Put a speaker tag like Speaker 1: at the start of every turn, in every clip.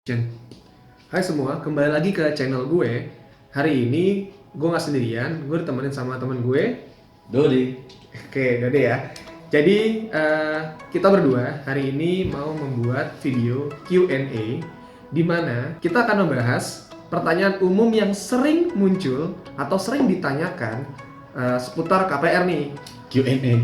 Speaker 1: Hai semua, kembali lagi ke channel gue. Hari ini gue nggak sendirian, gue ditemenin sama temen gue,
Speaker 2: Dodi.
Speaker 1: Oke, Dode ya. Jadi kita berdua hari ini mau membuat video Q&A di mana kita akan membahas pertanyaan umum yang sering muncul atau sering ditanyakan seputar KPR nih.
Speaker 2: Q&A.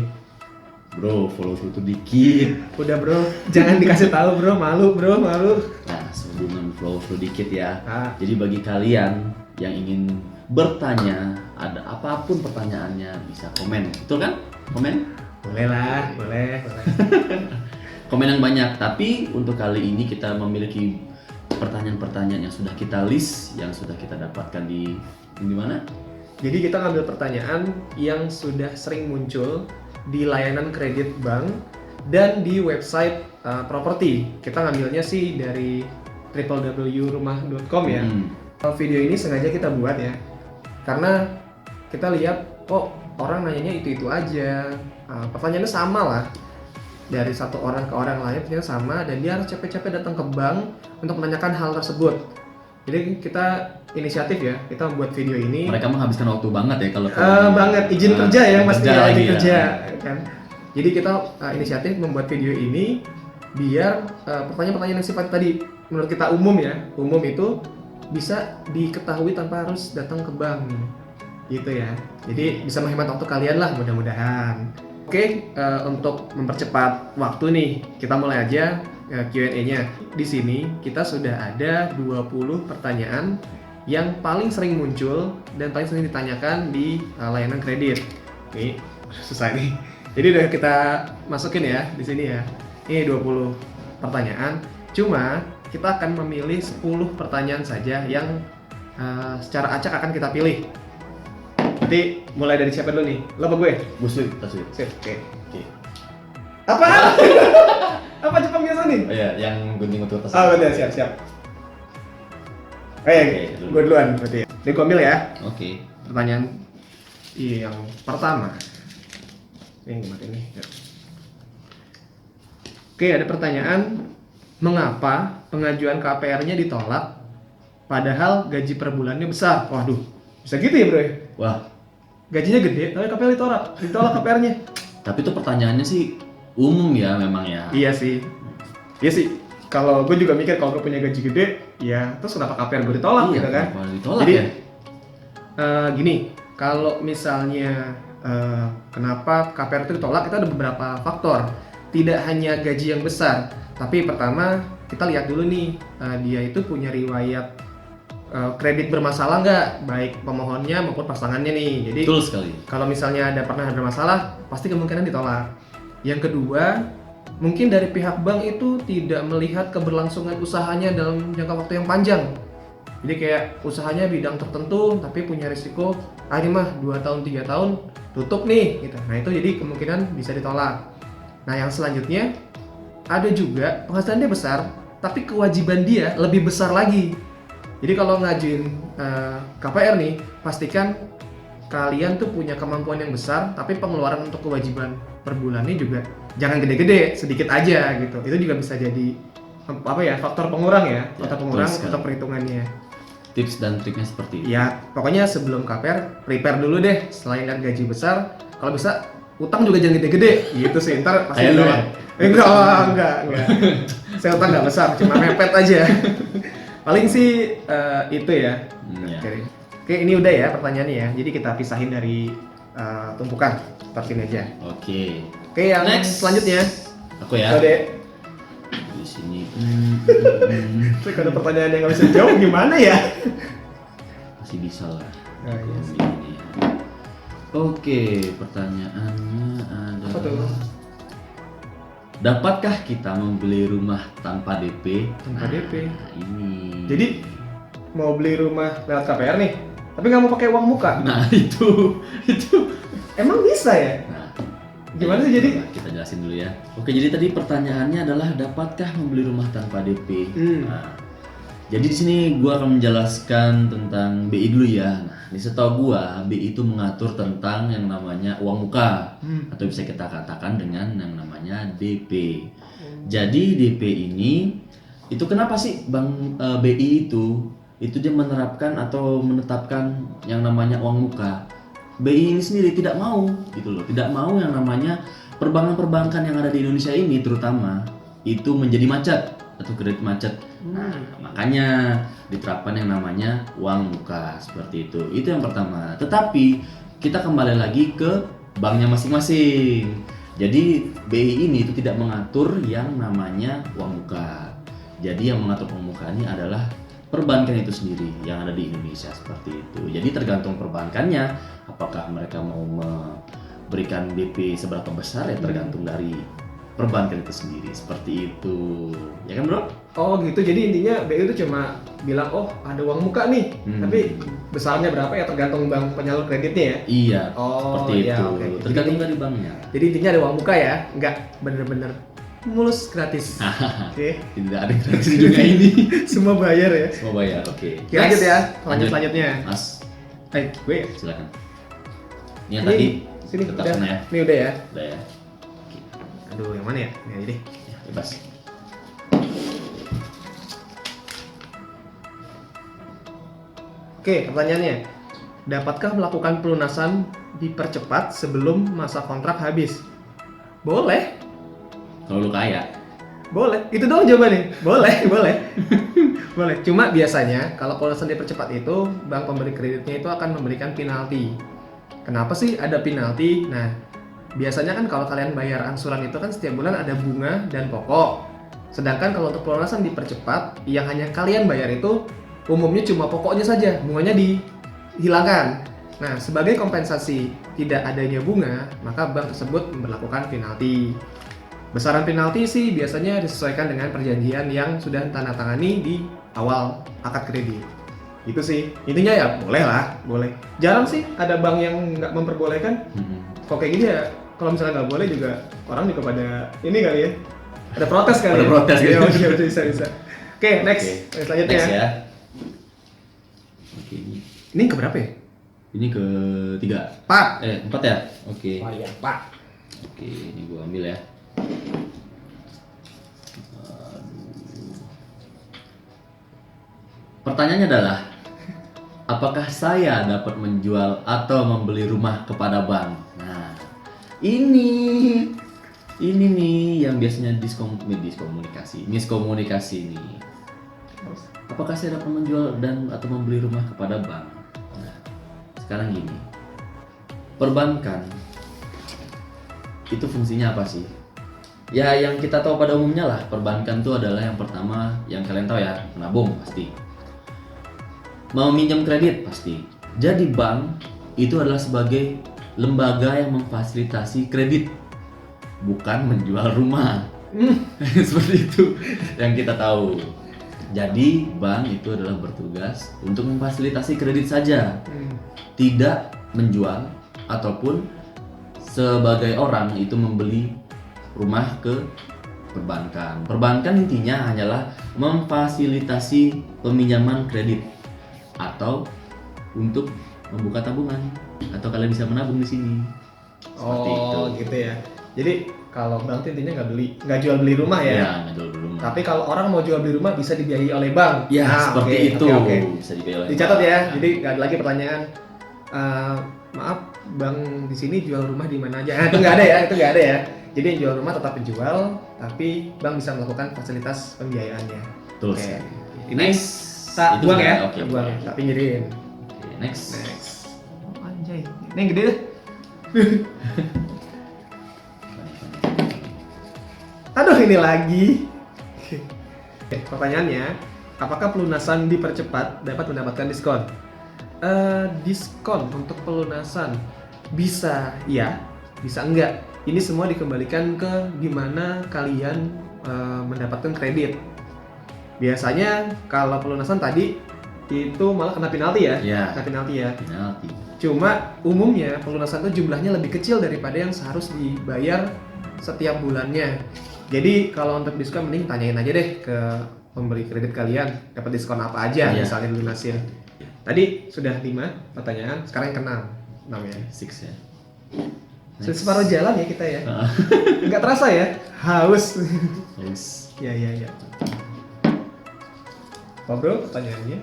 Speaker 2: Bro, follow tuh dikit.
Speaker 1: Udah bro, jangan dikasih tahu bro, malu bro, malu.
Speaker 2: Nah, sebelum follow dikit ya.
Speaker 1: Ah.
Speaker 2: Jadi bagi kalian yang ingin bertanya, ada apapun pertanyaannya bisa komen. Betul kan? Komen?
Speaker 1: Boleh lah, boleh.
Speaker 2: Komen yang banyak. Tapi untuk kali ini kita memiliki pertanyaan-pertanyaan yang sudah kita list, yang sudah kita dapatkan di mana?
Speaker 1: Jadi kita ngambil pertanyaan yang sudah sering muncul di layanan kredit bank dan di website properti. Kita ngambilnya sih dari www.rumah.com ya. Video ini sengaja kita buat ya, karena kita lihat kok orang nanyanya itu aja. Pertanyaannya sama lah, dari satu orang ke orang lain pertanyaannya sama, dan dia harus capek-capek datang ke bank untuk menanyakan hal tersebut. Jadi kita inisiatif ya, kita membuat video ini.
Speaker 2: Mereka menghabiskan waktu banget ya kalau
Speaker 1: banget izin kerja ya, pasti
Speaker 2: kerja lagi
Speaker 1: izin
Speaker 2: ya.
Speaker 1: kerja kan. Jadi kita inisiatif membuat video ini biar pertanyaan-pertanyaan yang sifat tadi menurut kita umum ya, umum itu bisa diketahui tanpa harus datang ke bank gitu ya. Jadi bisa menghemat waktu kalian lah mudah-mudahan. Oke, untuk mempercepat waktu nih, kita mulai aja Q&A-nya. Di sini kita sudah ada 20 pertanyaan yang paling sering muncul dan paling sering ditanyakan di layanan kredit. Nih, susah nih. Jadi udah kita masukin ya di sini ya. Ini 20 pertanyaan. Cuma kita akan memilih 10 pertanyaan saja yang secara acak akan kita pilih. Nanti mulai dari siapa dulu nih? Lo apa gue?
Speaker 2: Busuk, tasuk.
Speaker 1: Sip, oke.
Speaker 2: Oke.
Speaker 1: Apa? Apa Jepang biasa nih?
Speaker 2: Oh ya, yang gunting untuk tas.
Speaker 1: Oh, udah siap.
Speaker 2: Oke, dulu.
Speaker 1: Gue duluan berarti. Ini gue ambil ya.
Speaker 2: Oke.
Speaker 1: Pertanyaan yang pertama. Ini gimana ini? Oke, ada pertanyaan, mengapa pengajuan KPR-nya ditolak padahal gaji per bulannya besar? Waduh, bisa gitu ya bro ya?
Speaker 2: Wah,
Speaker 1: Gajinya gede, tapi KPR ditolak KPR-nya.
Speaker 2: tapi itu pertanyaannya sih umum ya memang ya.
Speaker 1: Iya sih. Kalau gue juga mikir kalau gue punya gaji gede, ya terus kenapa KPR gue ditolak
Speaker 2: Iya,
Speaker 1: gitu kan?
Speaker 2: kenapa ditolak
Speaker 1: Jadi
Speaker 2: ya?
Speaker 1: gini, kalau misalnya kenapa KPR itu ditolak, itu ada beberapa faktor. Tidak hanya gaji yang besar, tapi pertama kita lihat dulu nih, dia itu punya riwayat kredit bermasalah nggak, baik pemohonnya maupun pasangannya nih. Jadi
Speaker 2: Betul sekali.
Speaker 1: kalau misalnya pernah ada masalah, pasti kemungkinan ditolak. Yang kedua, mungkin dari pihak bank itu tidak melihat keberlangsungan usahanya dalam jangka waktu yang panjang. Jadi kayak usahanya bidang tertentu tapi punya risiko, ini mah 2 tahun 3 tahun tutup nih gitu. Nah itu jadi kemungkinan bisa ditolak. Nah yang selanjutnya, ada juga penghasilannya besar tapi kewajiban dia lebih besar lagi. Jadi kalau ngajuin KPR nih, pastikan kalian tuh punya kemampuan yang besar, tapi pengeluaran untuk kewajiban per bulannya juga jangan gede-gede, sedikit aja gitu. Itu juga bisa jadi faktor pengurang ya, faktor pengurang untuk perhitungannya.
Speaker 2: Tips dan triknya seperti itu.
Speaker 1: Ya, pokoknya sebelum KPR, prepare dulu deh. Selain lihat gaji besar, kalau bisa utang juga jangan gede-gede, gitu sih. Ntar pasti
Speaker 2: Ayo,
Speaker 1: ditolak. Enggak. Saya utang nggak besar, cuma mepet aja. Paling sih itu ya.
Speaker 2: Ya.
Speaker 1: Oke, ini udah ya pertanyaannya ya. Jadi kita pisahin dari tumpukan. Taruhin aja.
Speaker 2: Oke.
Speaker 1: Oke, yang
Speaker 2: Next.
Speaker 1: selanjutnya.
Speaker 2: Aku ya.
Speaker 1: Dode.
Speaker 2: Di sini.
Speaker 1: Terus ada pertanyaan yang nggak bisa jawab gimana ya?
Speaker 2: Masih bisa lah.
Speaker 1: Oh, iya sih.
Speaker 2: Ini ya. Oke, pertanyaannya
Speaker 1: Apa tuh?
Speaker 2: adalah dapatkah kita membeli rumah tanpa DP?
Speaker 1: Tanpa DP.
Speaker 2: Ini.
Speaker 1: Jadi mau beli rumah lewat KPR nih, tapi nggak mau pakai uang muka.
Speaker 2: Nah itu.
Speaker 1: Emang bisa ya?
Speaker 2: Nah,
Speaker 1: Gimana sih jadi?
Speaker 2: Kita jelasin dulu ya. Oke, jadi tadi pertanyaannya adalah dapatkah membeli rumah tanpa DP? Nah, jadi di sini gua akan menjelaskan tentang BI dulu ya. Nah, di setahu gua BI itu mengatur tentang yang namanya uang muka atau bisa kita katakan dengan yang namanya DP. Jadi DP ini itu kenapa sih Bank BI itu dia menerapkan atau menetapkan yang namanya uang muka. BI ini sendiri tidak mau gitu loh, tidak mau yang namanya perbankan-perbankan yang ada di Indonesia ini terutama itu menjadi macet atau kredit macet. Nah, makanya diterapkan yang namanya uang muka seperti itu. Itu yang pertama. Tetapi kita kembali lagi ke banknya masing-masing. Jadi BI ini itu tidak mengatur yang namanya uang muka. Jadi yang mengatur uang muka ini adalah perbankan itu sendiri yang ada di Indonesia seperti itu. Jadi tergantung perbankannya, apakah mereka mau memberikan BP seberapa besar ya tergantung dari perbankan itu sendiri seperti itu. Ya kan, Bro?
Speaker 1: Oh gitu, jadi intinya BI itu cuma bilang oh ada uang muka nih, tapi besarnya berapa ya tergantung bank penyalur kreditnya ya?
Speaker 2: Iya,
Speaker 1: Oh,
Speaker 2: seperti
Speaker 1: iya,
Speaker 2: itu.
Speaker 1: oke.
Speaker 2: Tergantung dari banknya.
Speaker 1: Jadi intinya ada uang muka ya, nggak bener-bener mulus gratis. Oke,
Speaker 2: Tidak ada gratis juga ini.
Speaker 1: semua bayar ya.
Speaker 2: Semua bayar, oke.
Speaker 1: Oke, lanjut ya,
Speaker 2: Lanjut.
Speaker 1: selanjutnya.
Speaker 2: Mas,
Speaker 1: Gue ya?
Speaker 2: silakan. Ini yang tadi
Speaker 1: sini
Speaker 2: tetap
Speaker 1: udah,
Speaker 2: sana ya.
Speaker 1: ini udah ya.
Speaker 2: Udah ya.
Speaker 1: Aduh, yang mana ya? Ini aja deh.
Speaker 2: Ya, bebas.
Speaker 1: Oke, pertanyaannya. Dapatkah melakukan pelunasan dipercepat sebelum masa kontrak habis? Boleh.
Speaker 2: Kalau lu kaya,
Speaker 1: Boleh. Itu doang jawabannya. Boleh, boleh. Boleh. Cuma biasanya kalau pelunasan dipercepat itu bank pemberi kreditnya itu akan memberikan penalti. Kenapa sih ada penalti? Nah, biasanya kan kalau kalian bayar angsuran itu kan setiap bulan ada bunga dan pokok. Sedangkan kalau untuk pelunasan dipercepat, yang hanya kalian bayar itu umumnya cuma pokoknya saja, bunganya dihilangkan. Nah, sebagai kompensasi tidak adanya bunga, maka bank tersebut memperlakukan penalti. Besaran penalti sih biasanya disesuaikan dengan perjanjian yang sudah ditandatangani di awal akad kredit. Itu sih. Intinya ya boleh lah, boleh. Jarang sih ada bank yang nggak memperbolehkan. Kok kayak gini ya, kalau misalnya nggak boleh juga orang juga pada ini kali ya. Ada protes kali
Speaker 2: Ada
Speaker 1: ya.
Speaker 2: protes gitu.
Speaker 1: Iya, oke, bisa. Oke, next.
Speaker 2: Oke.
Speaker 1: Selanjutnya.
Speaker 2: Next ya. Oke,
Speaker 1: Ini keberapa ya?
Speaker 2: ini ke 3.
Speaker 1: 4.
Speaker 2: 4 ya? Oke.
Speaker 1: Oh iya, 4.
Speaker 2: Oke, ini gua ambil ya. Pertanyaannya adalah, apakah saya dapat menjual atau membeli rumah kepada bank? Nah, ini nih yang biasanya miskomunikasi nih. Apakah saya dapat menjual dan atau membeli rumah kepada bank? Nah, sekarang gini, perbankan itu fungsinya apa sih? Ya, yang kita tahu pada umumnya lah, perbankan itu adalah yang pertama, yang kalian tahu ya, menabung pasti. Mau minjam kredit pasti. Jadi bank itu adalah sebagai lembaga yang memfasilitasi kredit, bukan menjual rumah. Seperti itu yang kita tahu. Jadi bank itu adalah bertugas untuk memfasilitasi kredit saja, tidak menjual ataupun sebagai orang itu membeli rumah ke perbankan. Perbankan intinya hanyalah memfasilitasi peminjaman kredit atau untuk membuka tabungan atau kalian bisa menabung di sini. Seperti itu.
Speaker 1: Gitu ya. Jadi kalau bank tuh intinya nggak jual beli rumah ya.
Speaker 2: Ya, nggak jual beli rumah.
Speaker 1: Tapi kalau orang mau jual beli rumah bisa dibiayai oleh bank.
Speaker 2: Ya,
Speaker 1: Nah,
Speaker 2: seperti
Speaker 1: oke,
Speaker 2: itu.
Speaker 1: oke.
Speaker 2: Bisa dibiayai oleh
Speaker 1: Dicatat
Speaker 2: bank.
Speaker 1: ya. Jadi nggak ada lagi pertanyaan. Maaf, bank di sini jual rumah di mana aja. Nah, itu nggak ada ya. Itu nggak ada ya. Jadi yang jual rumah tetap penjual, tapi bank bisa melakukan fasilitas pembiayaannya.
Speaker 2: Betul.
Speaker 1: Oke. Ini
Speaker 2: Next.
Speaker 1: tak
Speaker 2: Itu
Speaker 1: buang
Speaker 2: sudah,
Speaker 1: ya.
Speaker 2: oke,
Speaker 1: Tak buang.
Speaker 2: buang.
Speaker 1: Tak pinggirin.
Speaker 2: Oke, next.
Speaker 1: Oh, anjay. Ini yang gede deh. Aduh, ini lagi. Oke, pertanyaannya, apakah pelunasan dipercepat dapat mendapatkan diskon? Diskon untuk pelunasan bisa iya, bisa enggak. Ini semua dikembalikan ke gimana kalian mendapatkan kredit. Biasanya kalau pelunasan tadi itu malah kena penalti ya.
Speaker 2: Ya.
Speaker 1: Kena penalti ya.
Speaker 2: Penalti.
Speaker 1: Cuma umumnya pelunasan itu jumlahnya lebih kecil daripada yang seharus dibayar setiap bulannya. Jadi kalau untuk diskon mending tanyain aja deh ke pemberi kredit kalian dapat diskon apa aja misalnya dilunasin. Tadi sudah 5 pertanyaan, sekarang yang ke-6 namanya.
Speaker 2: 6 ya.
Speaker 1: Sudah separuh jalan ya kita ya. Nggak terasa ya, haus.
Speaker 2: Next.
Speaker 1: Ya. Apa bro pertanyaannya?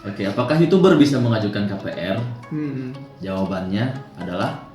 Speaker 2: Oke, apakah YouTuber bisa mengajukan KPR?
Speaker 1: Hmm.
Speaker 2: Jawabannya adalah